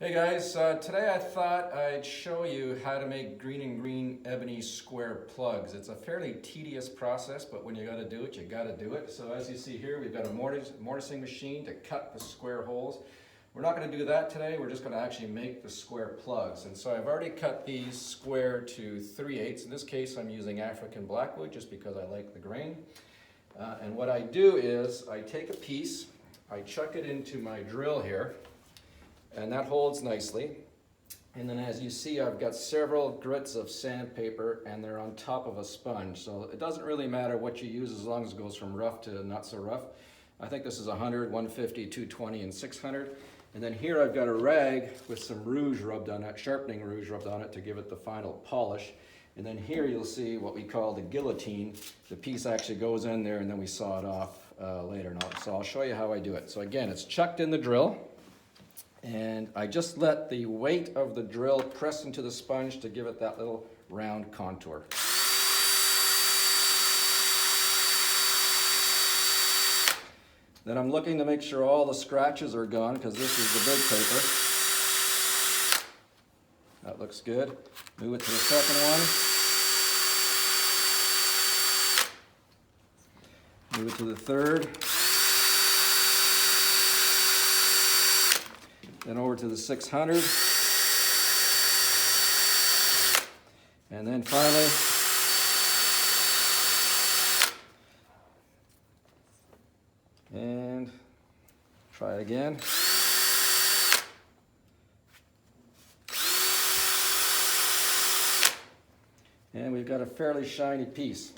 Hey guys, today I thought I'd show you how to make Greene Ebony square plugs. It's a fairly tedious process, but when you gotta do it, you gotta do it. So as you see here, we've got a mortising machine to cut the square holes. We're not gonna do that today, we're just gonna actually make the square plugs. And so I've already cut these square to 3/8. In this case, I'm using African blackwood just because I like the grain. And what I do is I take a piece, I chuck it into my drill here, and that holds nicely. And then as you see, I've got several grits of sandpaper and they're on top of a sponge. So it doesn't really matter what you use as long as it goes from rough to not so rough. I think this is 100, 150, 220, and 600. And then here I've got a rag with some rouge rubbed on it, sharpening rouge rubbed on it to give it the final polish. And then here you'll see what we call the guillotine. The piece actually goes in there and then we saw it off later on. So I'll show you how I do it. So again, it's chucked in the drill. And I just let the weight of the drill press into the sponge to give it that little round contour. Then I'm looking to make sure all the scratches are gone because this is the big paper. That looks good. Move it to the second one. Move it to the third. Then over to the 600, and then finally, and try again. And we've got a fairly shiny piece.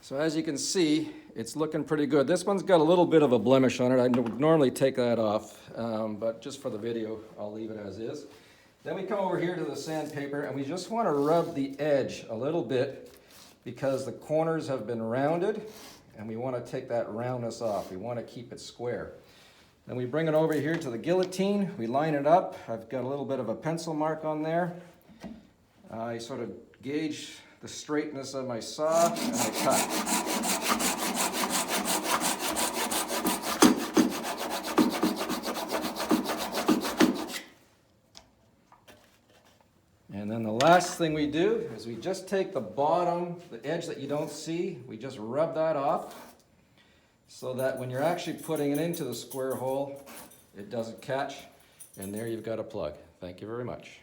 So as you can see, it's looking pretty good. This one's got a little bit of a blemish on it. I would normally take that off, but just for the video, I'll leave it as is. Then we come over here to the sandpaper and we just want to rub the edge a little bit because the corners have been rounded and we want to take that roundness off. We want to keep it square. Then we bring it over here to the guillotine. We line it up. I've got a little bit of a pencil mark on there. I sort of gauge the straightness of my saw and I cut. And then the last thing we do is we just take the bottom, the edge that you don't see, we just rub that off so that when you're actually putting it into the square hole, it doesn't catch. And there you've got a plug. Thank you very much.